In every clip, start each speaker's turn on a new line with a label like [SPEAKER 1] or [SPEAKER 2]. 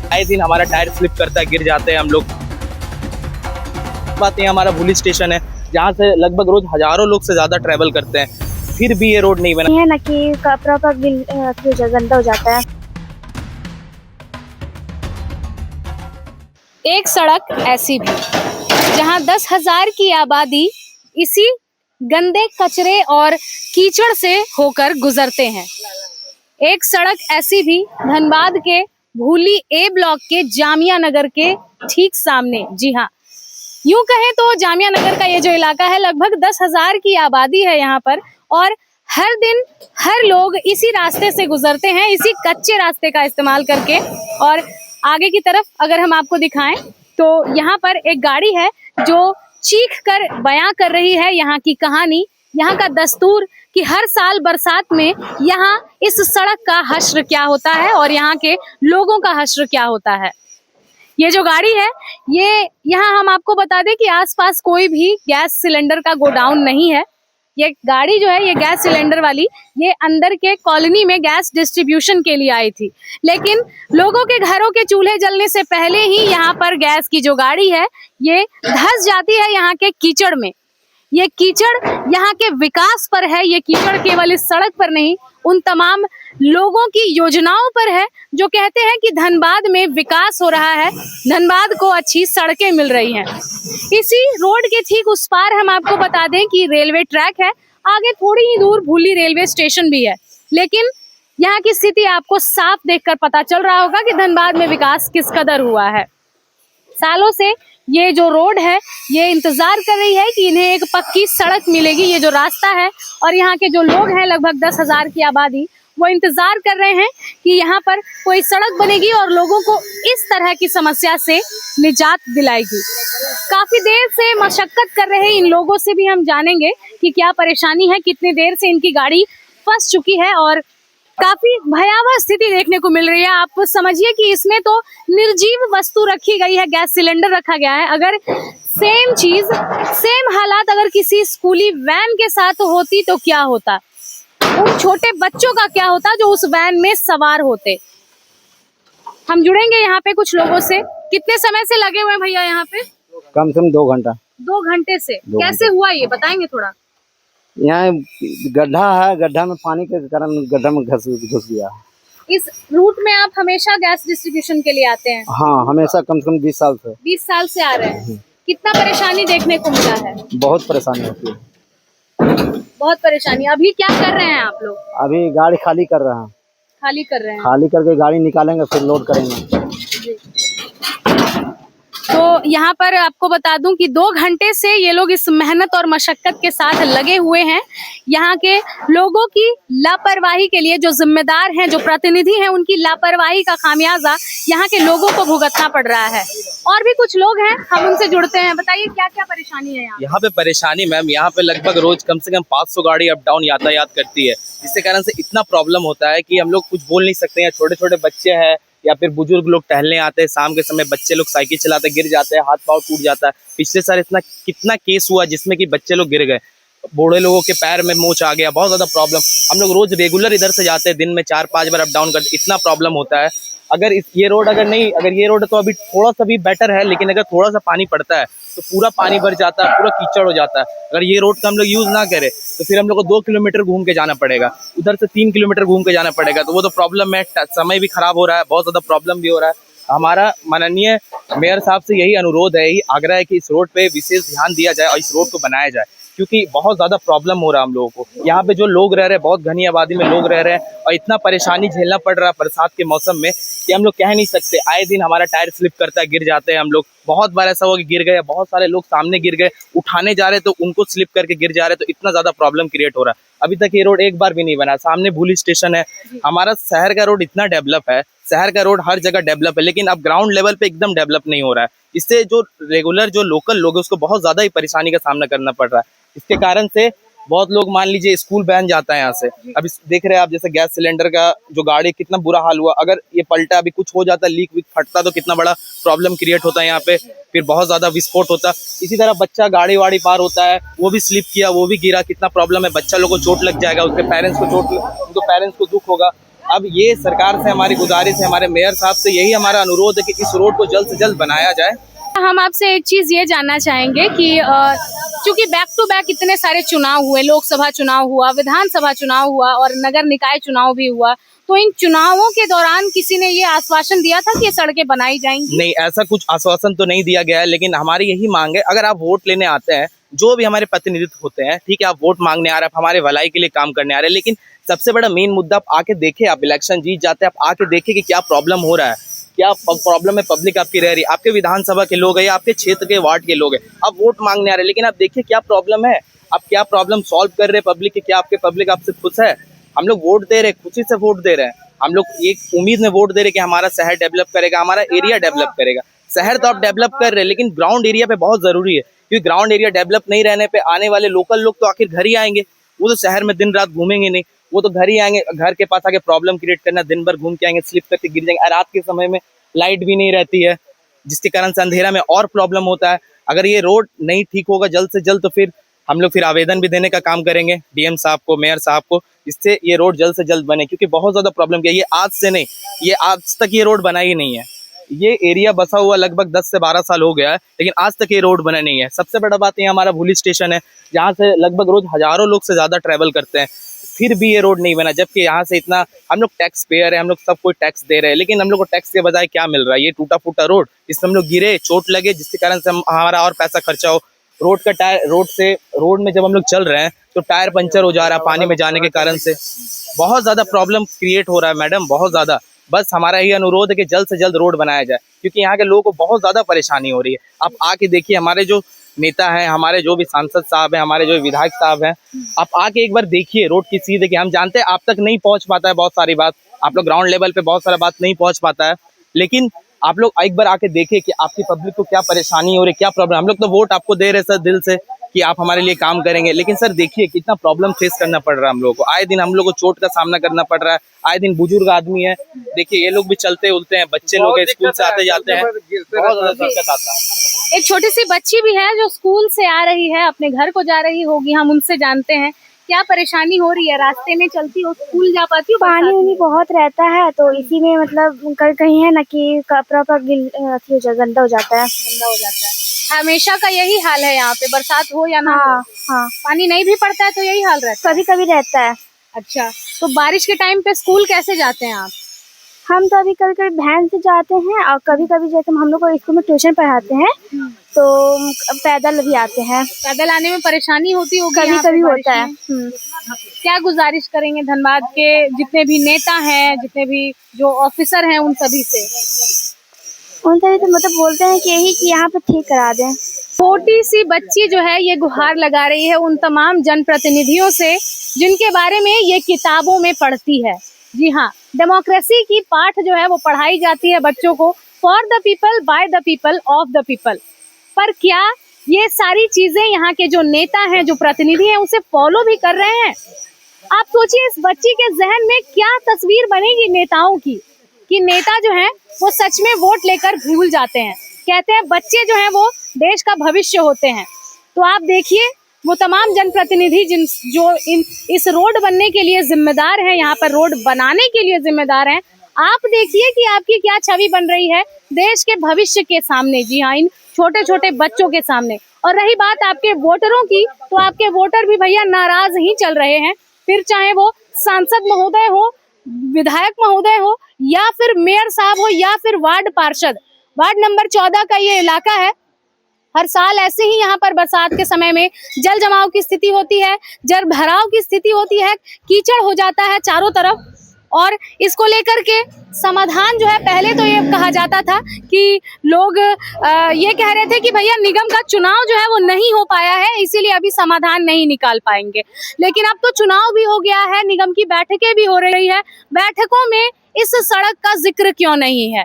[SPEAKER 1] आए दिन हमारा टायर स्लिप करता है, गिर जाते हैं हम लोग। बात ये हमारा भूली स्टेशन है जहाँ से लगभग रोज हजारों लोग से ज्यादा ट्रैवल करते हैं, फिर भी ये रोड नहीं बना
[SPEAKER 2] है ना कि प्रॉपर गंदा हो जाता है।
[SPEAKER 3] एक सड़क ऐसी भी जहां 10,000 की आबादी इसी गंदे कचरे और कीचड़ से होकर गुजरते हैं। एक सड़क ऐसी भी धनबाद के भूली ए ब्लॉक के जामिया नगर के ठीक सामने। जी हाँ, यूं कहें तो जामिया नगर का ये जो इलाका है, लगभग 10,000 की आबादी है यहाँ पर, और हर दिन हर लोग इसी रास्ते से गुजरते हैं, इसी कच्चे रास्ते का इस्तेमाल करके। और आगे की तरफ अगर हम आपको दिखाएं तो यहाँ पर एक गाड़ी है जो चीख कर बयां कर रही है यहाँ की कहानी, यहाँ का दस्तूर कि हर साल बरसात में यहाँ इस सड़क का हश्र क्या होता है और यहाँ के लोगों का हश्र क्या होता है। ये जो गाड़ी है, ये यहाँ हम आपको बता दें कि आसपास कोई भी गैस सिलेंडर का गोडाउन नहीं है। ये गाड़ी जो है, ये गैस सिलेंडर वाली, ये अंदर के कॉलोनी में गैस डिस्ट्रीब्यूशन के लिए आई थी, लेकिन लोगों के घरों के चूल्हे जलने से पहले ही यहाँ पर गैस की जो गाड़ी है ये धंस जाती है यहाँ के कीचड़ में। ये कीचड़ यहाँ के विकास पर है, ये कीचड़ केवल इस सड़क पर नहीं, उन तमाम लोगों की योजनाओं पर है जो कहते हैं कि धनबाद में विकास हो रहा है, धनबाद को अच्छी सड़कें मिल रही हैं। इसी रोड के ठीक उस पार हम आपको बता दें कि रेलवे ट्रैक है, आगे थोड़ी ही दूर भूली रेलवे स्टेशन भी है, लेकिन यहाँ की स्थिति आपको साफ देखकर पता चल रहा होगा कि धनबाद में विकास किस कदर हुआ है। सालों से ये जो रोड है ये इंतजार कर रही है कि इन्हें एक पक्की सड़क मिलेगी। ये जो रास्ता है और यहाँ के जो लोग हैं, लगभग 10,000 की आबादी, वो इंतजार कर रहे हैं कि यहाँ पर कोई सड़क बनेगी और लोगों को इस तरह की समस्या से निजात दिलाएगी। काफी देर से मशक्कत कर रहे इन लोगों से भी हम जानेंगे कि क्या परेशानी है, कितनी देर से इनकी गाड़ी फंस चुकी है, और काफी भयावह स्थिति देखने को मिल रही है। आप समझिए कि इसमें तो निर्जीव वस्तु रखी गई है, गैस सिलेंडर रखा गया है। अगर सेम चीज, सेम हालात अगर किसी स्कूली वैन के साथ होती तो क्या होता, उन छोटे बच्चों का क्या होता जो उस वैन में सवार होते। हम जुड़ेंगे यहाँ पे कुछ लोगों से। कितने समय से लगे हुए हैं भैया यहाँ पे?
[SPEAKER 4] कम से कम 2 घंटा।
[SPEAKER 3] 2 घंटे से? कैसे हुआ ये बताएंगे थोड़ा?
[SPEAKER 4] यहाँ गड्ढा है, गड्ढा में पानी के कारण गड्ढा में घुस गया।
[SPEAKER 3] इस रूट में आप हमेशा गैस डिस्ट्रीब्यूशन के लिए आते हैं?
[SPEAKER 4] हाँ, हमेशा, कम से कम 20 साल से।
[SPEAKER 3] 20 साल से आ रहे हैं। कितना परेशानी देखने को मिला है?
[SPEAKER 4] बहुत परेशानी होती है,
[SPEAKER 3] बहुत परेशानी। अभी क्या कर रहे हैं आप लोग?
[SPEAKER 4] अभी गाड़ी खाली कर रहे हैं।
[SPEAKER 3] खाली कर रहे हैं?
[SPEAKER 4] खाली करके गाड़ी निकालेंगे, फिर लोड करेंगे।
[SPEAKER 3] तो यहाँ पर आपको बता दूं कि 2 घंटे से ये लोग इस मेहनत और मशक्कत के साथ लगे हुए हैं। यहाँ के लोगों की लापरवाही के लिए, जो जिम्मेदार हैं, जो प्रतिनिधि हैं, उनकी लापरवाही का खामियाजा यहाँ के लोगों को भुगतना पड़ रहा है। और भी कुछ लोग हैं, हम उनसे जुड़ते हैं। बताइए क्या क्या परेशानी है यहाँ
[SPEAKER 1] पे? परेशानी मैम, यहाँ पे लगभग रोज कम से कम 500 गाड़ी अप डाउन यातायात करती है, जिसके कारण से इतना प्रॉब्लम होता है कि हम लोग कुछ बोल नहीं सकते हैं। छोटे छोटे बच्चे हैं या फिर बुजुर्ग लोग टहलने आते हैं शाम के समय, बच्चे लोग साइकिल चलाते गिर जाते हैं, हाथ पांव टूट जाता है। पिछले साल कितना केस हुआ जिसमें कि बच्चे लोग गिर गए, बूढ़े लोगों के पैर में मोच आ गया, बहुत ज्यादा प्रॉब्लम। हम लोग रोज रेगुलर इधर से जाते हैं, दिन में 4-5 बार अप डाउन करते, इतना प्रॉब्लम होता है। अगर ये रोड तो अभी थोड़ा सा भी बेटर है, लेकिन अगर थोड़ा सा पानी पड़ता है तो पूरा पानी भर जाता है, पूरा कीचड़ हो जाता है। अगर ये रोड का हम लोग यूज ना करें तो फिर हम लोग को 2 किलोमीटर घूम के जाना पड़ेगा, उधर से 3 किलोमीटर घूम के जाना पड़ेगा, तो वो तो प्रॉब्लम है। समय भी खराब हो रहा है, बहुत ज्यादा प्रॉब्लम भी हो रहा है। हमारा माननीय मेयर साहब से यही अनुरोध है, यही आग्रह है कि इस रोड पे विशेष ध्यान दिया जाए और इस रोड को बनाया जाए, क्योंकि बहुत ज्यादा प्रॉब्लम हो रहा है हम लोगों को। यहाँ पे जो लोग रह रहे हैं, बहुत घनी आबादी में लोग रह रहे हैं, और इतना परेशानी झेलना पड़ रहा है बरसात के मौसम में कि हम लोग कह नहीं सकते। आए दिन हमारा टायर स्लिप करता है, गिर जाते हैं हम लोग। बहुत बार ऐसा हुआ कि गिर गए, बहुत सारे लोग सामने गिर गए, उठाने जा रहे तो उनको स्लिप करके गिर जा रहे, तो इतना ज्यादा प्रॉब्लम क्रिएट हो रहा है। अभी तक ये रोड एक बार भी नहीं बना। सामने भूली स्टेशन है। हमारा शहर का रोड इतना डेवलप है, शहर का रोड हर जगह डेवलप है, लेकिन अब ग्राउंड लेवल पे एकदम डेवलप नहीं हो रहा है। इससे जो रेगुलर जो लोकल लोग हैं उसको बहुत ज्यादा ही परेशानी का सामना करना पड़ रहा है। इसके कारण से बहुत लोग, मान लीजिए स्कूल वैन जाता है यहाँ से, अभी देख रहे हैं आप, जैसे गैस सिलेंडर का जो गाड़ी, कितना बुरा हाल हुआ। अगर ये पलटा, अभी कुछ हो जाता, लीक विक फटता, तो कितना बड़ा प्रॉब्लम क्रिएट होता है यहाँ पे, फिर बहुत ज्यादा विस्फोट होता। इसी तरह बच्चा गाड़ी वाड़ी पार होता है, वो भी स्लिप किया, वो भी गिरा, कितना प्रॉब्लम है। बच्चा लोग को चोट लग जाएगा, उसके पेरेंट्स को चोट, उनको पेरेंट्स को दुख होगा। अब ये सरकार से हमारी गुजारिश है, हमारे मेयर साहब से यही हमारा अनुरोध है कि इस रोड को जल्द से जल्द बनाया जाए।
[SPEAKER 3] हम आपसे एक चीज ये जानना चाहेंगे कि चूंकि बैक टू बैक इतने सारे चुनाव हुए, लोकसभा चुनाव हुआ, विधानसभा चुनाव हुआ और नगर निकाय चुनाव भी हुआ, तो इन चुनावों के दौरान किसी ने ये आश्वासन दिया था कि ये सड़कें बनाई जाएंगी?
[SPEAKER 1] नहीं, ऐसा कुछ आश्वासन तो नहीं दिया गया है, लेकिन हमारी यही मांग है, अगर आप वोट लेने आते हैं, जो भी हमारे प्रतिनिधित्व होते हैं, ठीक है, आप वोट मांगने आ रहे हैं, हमारे भलाई के लिए काम करने आ रहे हैं, लेकिन सबसे बड़ा मेन मुद्दा आप आके देखे, आप इलेक्शन जीत जाते हैं, आप आके देखे कि क्या प्रॉब्लम हो रहा है, क्या प्रॉब्लम है पब्लिक आपकी रह रही है, आपके विधानसभा के लोग हैं या आपके क्षेत्र के वार्ड के लोग हैं, आप वोट मांगने आ रहे हैं, लेकिन आप देखिए क्या प्रॉब्लम है, आप क्या प्रॉब्लम सॉल्व कर रहे हैं पब्लिक की, क्या आपके पब्लिक आपसे खुश है? हम लोग वोट दे रहे हैं, खुशी से वोट दे रहे हैं, हम लोग एक उम्मीद में वोट दे रहे हैं कि हमारा शहर डेवलप करेगा, हमारा एरिया डेवलप करेगा। शहर तो आप डेवलप कर रहे हैं, लेकिन ग्राउंड एरिया पे बहुत जरूरी है, क्योंकि ग्राउंड एरिया डेवलप नहीं रहने पे आने वाले लोकल लोग तो आखिर घर ही आएंगे, वो तो शहर में दिन रात घूमेंगे नहीं, वो तो घर ही आएंगे, घर के पास आके प्रॉब्लम क्रिएट करना, दिन भर घूम के आएंगे, स्लिप करके गिर जाएंगे, रात के समय में लाइट भी नहीं रहती है, जिसके कारण से अंधेरा में और प्रॉब्लम होता है। अगर ये रोड नहीं ठीक होगा जल्द से जल्द, तो फिर हम लोग आवेदन भी देने का काम करेंगे डीएम साहब को, मेयर साहब को, इससे ये रोड जल्द से जल्द बने, क्योंकि बहुत ज्यादा प्रॉब्लम किया, ये आज से नहीं, ये आज तक ये रोड बना ही नहीं है, ये एरिया बसा हुआ लगभग 10 से 12 साल हो गया है, लेकिन आज तक ये रोड बना नहीं है। सबसे बड़ा बात ये हमारा भूली स्टेशन है, जहाँ से लगभग रोज हजारों लोग से ज्यादा ट्रैवल करते हैं, फिर भी ये रोड नहीं बना, जबकि यहाँ से इतना हम लोग टैक्स पेयर है, हम लोग सब कोई टैक्स दे रहे हैं, लेकिन हम लोग को टैक्स के बजाय क्या मिल रहा है? ये टूटा फूटा रोड, इसमें हम लोग गिरे, चोट लगे, जिसके कारण से हमारा और पैसा खर्चा हो। रोड का टायर, रोड में जब हम लोग चल रहे हैं तो टायर पंचर हो जा रहा है पानी में जाने के कारण से, बहुत ज्यादा प्रॉब्लम क्रिएट हो रहा है मैडम, बहुत ज्यादा। बस हमारा ये अनुरोध है कि जल्द से जल्द रोड बनाया जाए, क्योंकि यहाँ के लोगों को बहुत ज्यादा परेशानी हो रही है। आप आके देखिए, हमारे जो नेता हैं, हमारे जो भी सांसद साहब हैं, हमारे जो विधायक साहब हैं, आप आके एक बार देखिए रोड की सीधे, कि हम जानते हैं आप तक नहीं पहुंच पाता है बहुत सारी बात, आप लोग ग्राउंड लेवल पे बहुत सारा बात नहीं पहुंच पाता है, लेकिन आप लोग एक बार आके देखिए कि आपकी पब्लिक को क्या परेशानी हो रही है, क्या प्रॉब्लम। हम लोग तो वोट आपको दे रहे सर दिल से कि आप हमारे लिए काम करेंगे, लेकिन सर देखिए कितना प्रॉब्लम फेस करना पड़ रहा है हम लोगों को, आए दिन हम लोग को चोट का सामना करना पड़ रहा है, आए दिन बुजुर्ग आदमी है, देखिए ये लोग भी चलते उलते हैं, बच्चे लोग स्कूल से आते जाते हैं, बहुत ज्यादा दिक्कत आता है।
[SPEAKER 3] एक छोटी सी बच्ची भी है जो स्कूल से आ रही है, अपने घर को जा रही होगी, हम उनसे जानते हैं क्या परेशानी हो रही है, रास्ते में चलती हो, स्कूल जा पाती हो?
[SPEAKER 2] पानी उनी बहुत रहता है, तो इसी में मतलब कहीं है ना कि कपड़ा पर गंदा हो जाता है,
[SPEAKER 3] हमेशा का यही हाल है यहाँ पे, बरसात हो या ना
[SPEAKER 2] हाँ
[SPEAKER 3] हो?
[SPEAKER 2] हाँ,
[SPEAKER 3] पानी नहीं भी पड़ता है तो यही हाल रहता है?
[SPEAKER 2] कभी कभी रहता है।
[SPEAKER 3] अच्छा, तो बारिश के टाइम पे स्कूल कैसे जाते हैं आप?
[SPEAKER 2] हम तो अभी कभी कभी वैन से जाते हैं, और कभी कभी जैसे हम लोग को स्कूल में ट्यूशन पढ़ाते हैं तो पैदल भी आते हैं।
[SPEAKER 3] पैदल आने में परेशानी होती होगी?
[SPEAKER 2] कभी
[SPEAKER 3] यहाँ पे
[SPEAKER 2] कभी
[SPEAKER 3] बारिश
[SPEAKER 2] होता है।
[SPEAKER 3] में? क्या गुजारिश करेंगे धनबाद के जितने भी नेता हैं, जितने भी जो ऑफिसर हैं, उन सभी से?
[SPEAKER 2] उन सभी तो मतलब बोलते हैं कि यही कि यहाँ पे ठीक करा दें।
[SPEAKER 3] छोटी सी बच्ची जो है ये गुहार लगा रही है उन तमाम जनप्रतिनिधियों से जिनके बारे में ये किताबों में पढ़ती है। जी हाँ, डेमोक्रेसी की पाठ जो है वो पढ़ाई जाती है बच्चों को, for the people, by the people, of the people. पर क्या ये सारी चीजें यहाँ के जो नेता हैं, जो प्रतिनिधि हैं, उसे फॉलो भी कर रहे हैं? आप सोचिए इस बच्ची के जहन में क्या तस्वीर बनेगी नेताओं की, कि नेता जो है वो सच में वोट लेकर भूल जाते हैं। कहते हैं बच्चे जो हैं वो देश का भविष्य होते हैं। तो आप देखिए वो तमाम जनप्रतिनिधि इस रोड बनने के लिए जिम्मेदार हैं, यहाँ पर रोड बनाने के लिए जिम्मेदार हैं, आप देखिए कि आपकी क्या छवि बन रही है देश के भविष्य के सामने। जी हाँ, इन छोटे छोटे बच्चों के सामने। और रही बात आपके वोटरों की, तो आपके वोटर भी भैया नाराज ही चल रहे हैं, फिर चाहे वो सांसद महोदय हो, विधायक महोदय हो, या फिर मेयर साहब हो, या फिर वार्ड पार्षद। वार्ड नंबर 14 का ये इलाका है, हर साल ऐसे ही यहाँ पर बरसात के समय में जल जमाव की स्थिति होती है, जल भराव की स्थिति होती है, कीचड़ हो जाता है चारों तरफ। और इसको लेकर के समाधान जो है, पहले तो ये कहा जाता था कि लोग ये कह रहे थे कि भैया निगम का चुनाव जो है वो नहीं हो पाया है, इसीलिए अभी समाधान नहीं निकाल पाएंगे। लेकिन अब तो चुनाव भी हो गया है, निगम की बैठकें भी हो रही है, बैठकों में इस सड़क का जिक्र क्यों नहीं है?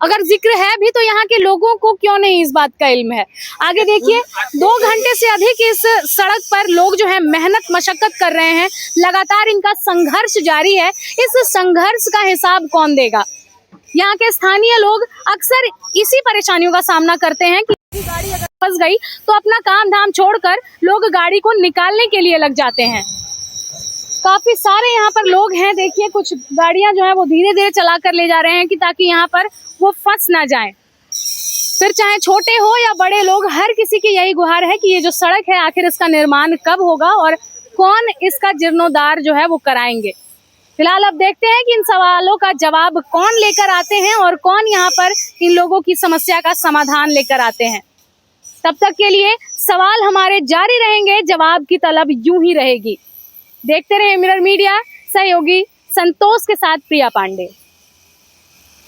[SPEAKER 3] अगर जिक्र है भी तो यहाँ के लोगों को क्यों नहीं इस बात का इल्म है? आगे देखिए, 2 घंटे से अधिक इस सड़क पर लोग जो है मेहनत मशक्कत कर रहे हैं, लगातार इनका संघर्ष जारी है। इस संघर्ष का हिसाब कौन देगा? यहाँ के स्थानीय लोग अक्सर इसी परेशानियों का सामना करते हैं कि गाड़ी अगर फंस गई तो अपना काम धाम छोड़कर लोग गाड़ी को निकालने के लिए लग जाते हैं। काफी सारे यहाँ पर लोग हैं। देखिए कुछ गाड़ियां जो है वो धीरे धीरे चला कर ले जा रहे हैं कि ताकि यहाँ पर वो फंस ना जाएं। फिर चाहे छोटे हो या बड़े लोग, हर किसी की यही गुहार है कि ये जो सड़क है आखिर इसका निर्माण कब होगा और कौन इसका जीर्णोद्धार जो है वो कराएंगे। फिलहाल अब देखते हैं कि इन सवालों का जवाब कौन लेकर आते हैं और कौन यहाँ पर इन लोगों की समस्या का समाधान लेकर आते हैं। तब तक के लिए सवाल हमारे जारी रहेंगे, जवाब की तलब यूं ही रहेगी। देखते रहे मिरर मीडिया, सहयोगी संतोष के साथ प्रिया पांडे।